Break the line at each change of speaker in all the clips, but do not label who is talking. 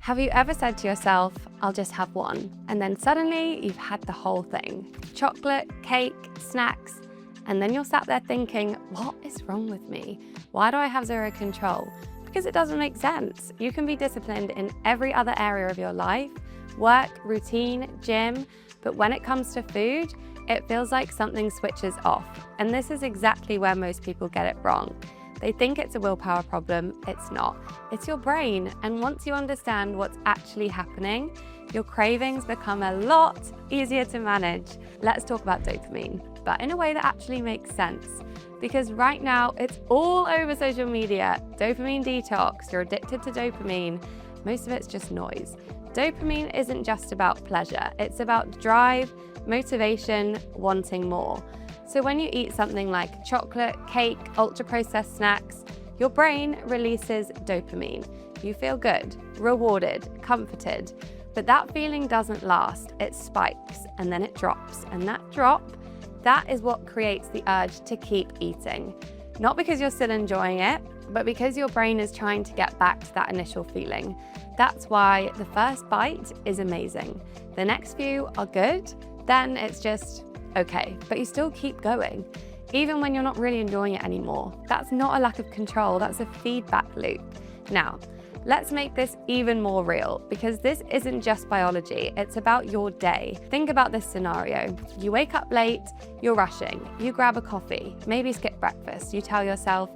Have you ever said to yourself, I'll just have one, and then suddenly you've had the whole thing? Chocolate, cake, snacks, and then you're sat there thinking, what is wrong with me? Why do I have zero control? Because it doesn't make sense. You can be disciplined in every other area of your life, work, routine, gym, but when it comes to food, it feels like something switches off. And this is exactly where most people get it wrong. They think it's a willpower problem. It's not. It's your brain. And once you understand what's actually happening, your cravings become a lot easier to manage. Let's talk about dopamine, but in a way that actually makes sense. Because right now, it's all over social media. Dopamine detox, you're addicted to dopamine. Most of it's just noise. Dopamine isn't just about pleasure. It's about drive, motivation, wanting more. So when you eat something like chocolate, cake, ultra-processed snacks, your brain releases dopamine. You feel good, rewarded, comforted, but that feeling doesn't last. It spikes and then it drops, and that drop, that is what creates the urge to keep eating. Not because you're still enjoying it, but because your brain is trying to get back to that initial feeling. That's why the first bite is amazing. The next few are good, then it's just okay, but you still keep going, even when you're not really enjoying it anymore. That's not a lack of control, that's a feedback loop. Now, let's make this even more real, because this isn't just biology, it's about your day. Think about this scenario. You wake up late, you're rushing, you grab a coffee, maybe skip breakfast, you tell yourself,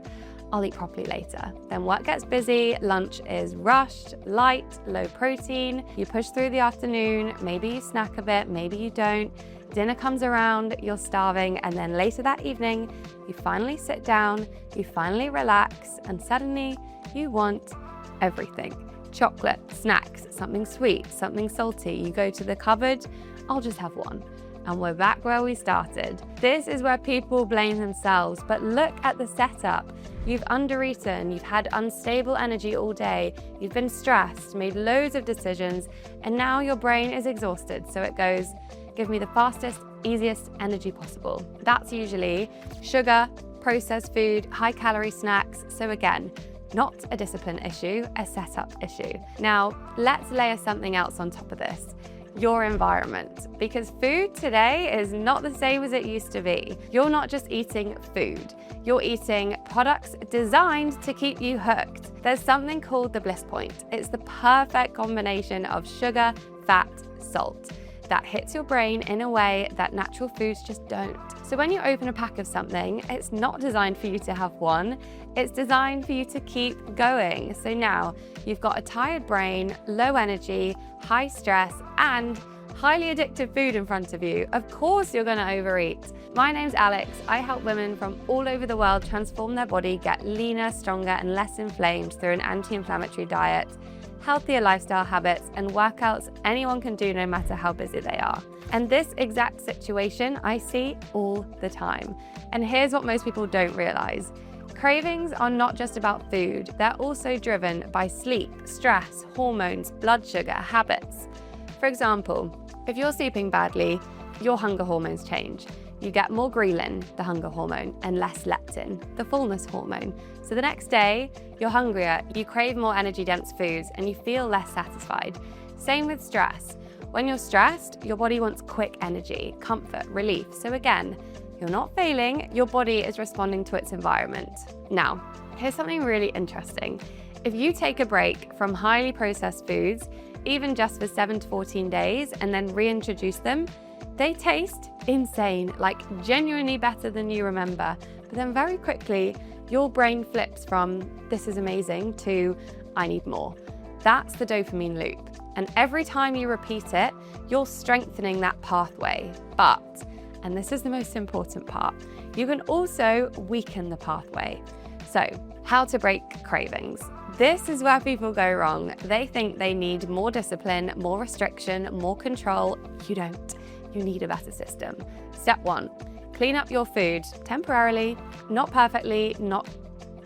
I'll eat properly later. Then work gets busy, lunch is rushed, light, low protein, you push through the afternoon, maybe you snack a bit, maybe you don't. Dinner comes around, you're starving, and then later that evening, you finally sit down, you finally relax, and suddenly you want everything. Chocolate, snacks, something sweet, something salty. You go to the cupboard, I'll just have one. And we're back where we started. This is where people blame themselves, but look at the setup. You've undereaten, you've had unstable energy all day, you've been stressed, made loads of decisions, and now your brain is exhausted, so it goes, give me the fastest, easiest energy possible. That's usually sugar, processed food, high-calorie snacks. So again, not a discipline issue, a setup issue. Now, let's layer something else on top of this. Your environment, because food today is not the same as it used to be. You're not just eating food, you're eating products designed to keep you hooked. There's something called the bliss point. It's the perfect combination of sugar, fat, salt that hits your brain in a way that natural foods just don't. So when you open a pack of something, it's not designed for you to have one, it's designed for you to keep going. So now you've got a tired brain, low energy, high stress, and highly addictive food in front of you. Of course you're gonna overeat. My name's Alex. I help women from all over the world transform their body, get leaner, stronger, and less inflamed through an anti-inflammatory diet, healthier lifestyle habits, and workouts anyone can do no matter how busy they are. And this exact situation I see all the time. And here's what most people don't realize. Cravings are not just about food, they're also driven by sleep, stress, hormones, blood sugar, habits. For example, if you're sleeping badly, your hunger hormones change. You get more ghrelin, the hunger hormone, and less leptin, the fullness hormone. So the next day, you're hungrier, you crave more energy-dense foods, and you feel less satisfied. Same with stress. When you're stressed, your body wants quick energy, comfort, relief. So again, you're not failing, your body is responding to its environment. Now, here's something really interesting. If you take a break from highly processed foods, even just for 7 to 14 days, and then reintroduce them, they taste insane, like genuinely better than you remember. But then very quickly, your brain flips from, this is amazing, to, I need more. That's the dopamine loop. And every time you repeat it, you're strengthening that pathway. But, and this is the most important part, you can also weaken the pathway. So, how to break cravings. This is where people go wrong. They think they need more discipline, more restriction, more control. You don't. You need a better system. Step 1, clean up your food temporarily, not perfectly, not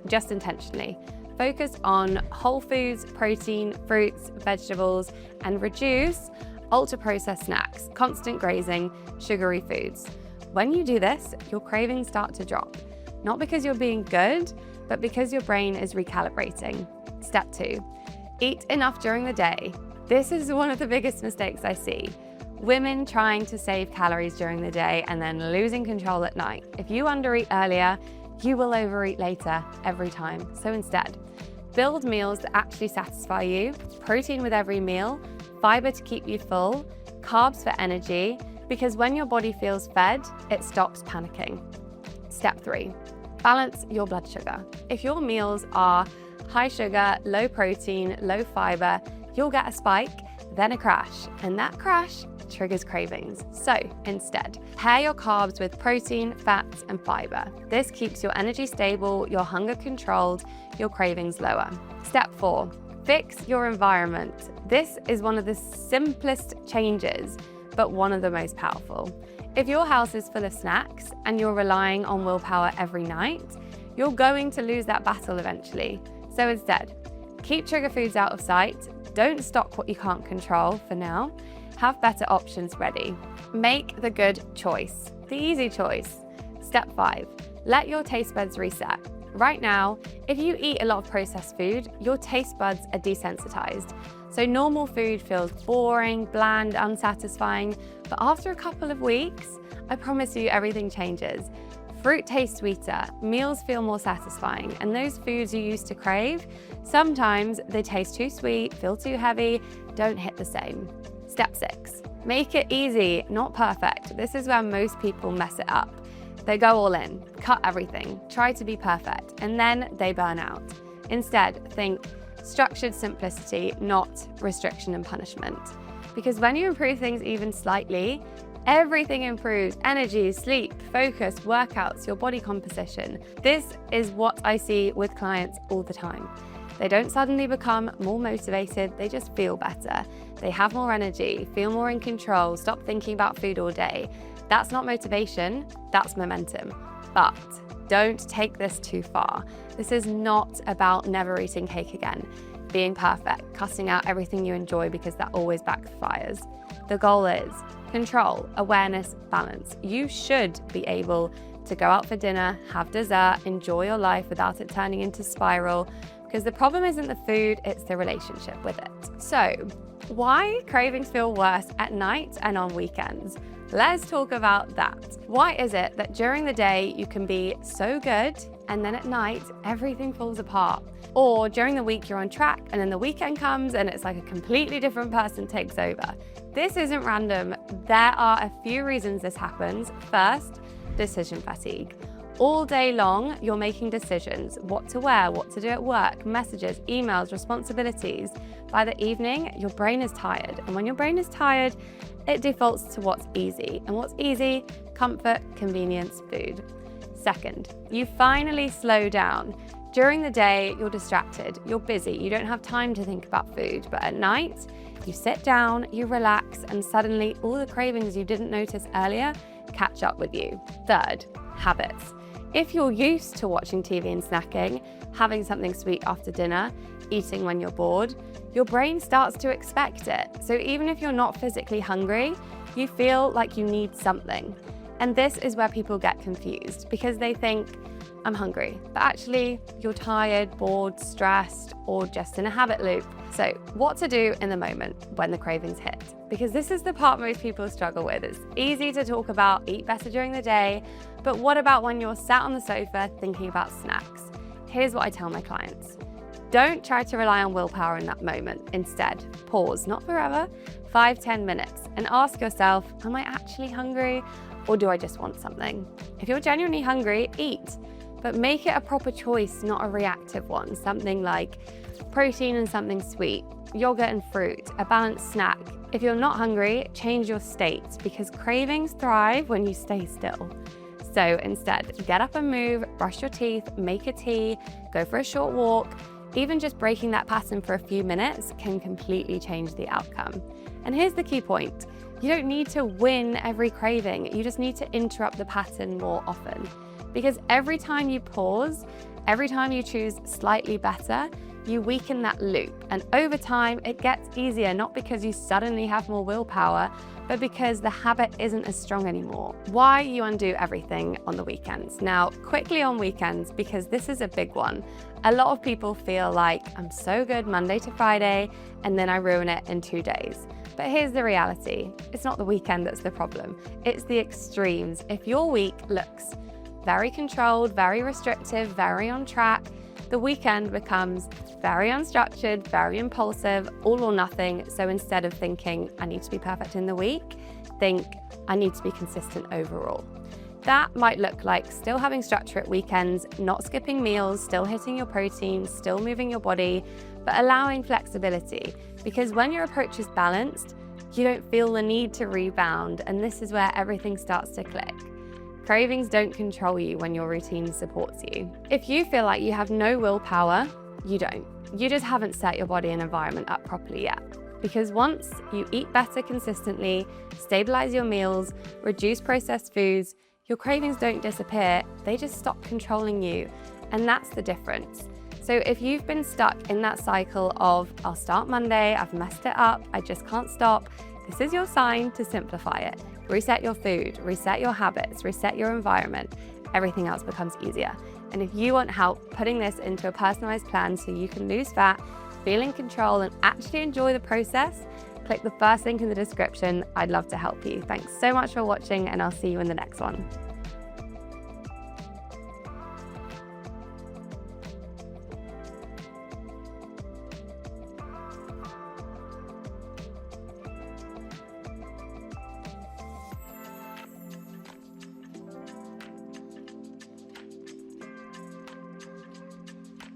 just intentionally. Focus on whole foods, protein, fruits, vegetables, and reduce ultra-processed snacks, constant grazing, sugary foods. When you do this, your cravings start to drop. Not because you're being good, but because your brain is recalibrating. Step 2, Eat enough during the day. This is one of the biggest mistakes I see. Women trying to save calories during the day and then losing control at night. If you undereat earlier, you will overeat later every time. So instead, build meals that actually satisfy you, protein with every meal, fiber to keep you full, carbs for energy, because when your body feels fed, it stops panicking. Step 3, balance your blood sugar. If your meals are high sugar, low protein, low fiber, you'll get a spike, then a crash, and that crash triggers cravings. So instead, pair your carbs with protein, fats, and fiber. This keeps your energy stable, your hunger controlled, your cravings lower. Step 4, fix your environment. This is one of the simplest changes, but one of the most powerful. If your house is full of snacks and you're relying on willpower every night, you're going to lose that battle eventually. So instead, keep trigger foods out of sight. Don't stock what you can't control for now. Have better options ready. Make the good choice, the easy choice. Step 5, let your taste buds reset. Right now, if you eat a lot of processed food, your taste buds are desensitized. So normal food feels boring, bland, unsatisfying, but after a couple of weeks, I promise you everything changes. Fruit tastes sweeter, meals feel more satisfying, and those foods you used to crave, sometimes they taste too sweet, feel too heavy, don't hit the same. Step 6, make it easy, not perfect. This is where most people mess it up. They go all in, cut everything, try to be perfect, and then they burn out. Instead, think structured simplicity, not restriction and punishment. Because when you improve things even slightly, everything improves: energy, sleep, focus, workouts, your body composition. This is what I see with clients all the time. They don't suddenly become more motivated, they just feel better. They have more energy, feel more in control, stop thinking about food all day. That's not motivation, that's momentum. But don't take this too far. This is not about never eating cake again, being perfect, cutting out everything you enjoy because that always backfires. The goal is control, awareness, balance. You should be able to go out for dinner, have dessert, enjoy your life without it turning into spiral, because the problem isn't the food, it's the relationship with it. So, why cravings feel worse at night and on weekends? Let's talk about that. Why is it that during the day you can be so good and then at night everything falls apart? Or during the week you're on track and then the weekend comes and it's like a completely different person takes over? This isn't random. There are a few reasons this happens. First, decision fatigue. All day long, you're making decisions: what to wear, what to do at work, messages, emails, responsibilities. By the evening, your brain is tired. And when your brain is tired, it defaults to what's easy. And what's easy? Comfort, convenience, food. Second, you finally slow down. During the day, you're distracted, you're busy, you don't have time to think about food. But at night, you sit down, you relax, and suddenly all the cravings you didn't notice earlier catch up with you. Third, habits. If you're used to watching TV and snacking, having something sweet after dinner, eating when you're bored, your brain starts to expect it. So even if you're not physically hungry, you feel like you need something. And this is where people get confused, because they think, I'm hungry, but actually you're tired, bored, stressed, or just in a habit loop. So what to do in the moment when the cravings hit? Because this is the part most people struggle with. It's easy to talk about eat better during the day, but what about when you're sat on the sofa thinking about snacks? Here's what I tell my clients. Don't try to rely on willpower in that moment. Instead, pause, not forever, 5-10 minutes, and ask yourself, am I actually hungry, or do I just want something? If you're genuinely hungry, eat. But make it a proper choice, not a reactive one. Something like protein and something sweet, yogurt and fruit, a balanced snack. If you're not hungry, change your state, because cravings thrive when you stay still. So instead, get up and move, brush your teeth, make a tea, go for a short walk. Even just breaking that pattern for a few minutes can completely change the outcome. And here's the key point. You don't need to win every craving. You just need to interrupt the pattern more often. Because every time you pause, Every time you choose slightly better, you weaken that loop, and over time it gets easier, not because you suddenly have more willpower, but because the habit isn't as strong anymore. Why you undo everything on the weekends? Now, quickly on weekends, because this is a big one. A lot of people feel like I'm so good Monday to Friday, and then I ruin it in 2 days. But here's the reality. It's not the weekend that's the problem. It's the extremes. If your week looks very controlled, very restrictive, very on track, the weekend becomes very unstructured, very impulsive, all or nothing. So instead of thinking, I need to be perfect in the week, think, I need to be consistent overall. That might look like still having structure at weekends, not skipping meals, still hitting your protein, still moving your body, but allowing flexibility. Because when your approach is balanced, you don't feel the need to rebound, and this is where everything starts to click. Cravings don't control you when your routine supports you. If you feel like you have no willpower, you don't. You just haven't set your body and environment up properly yet. Because once you eat better consistently, stabilize your meals, reduce processed foods, your cravings don't disappear, they just stop controlling you. And that's the difference. So if you've been stuck in that cycle of, I'll start Monday, I've messed it up, I just can't stop, this is your sign to simplify it. Reset your food, reset your habits, reset your environment. Everything else becomes easier. And if you want help putting this into a personalized plan so you can lose fat, feel in control, and actually enjoy the process, click the first link in the description. I'd love to help you. Thanks so much for watching, and I'll see you in the next one.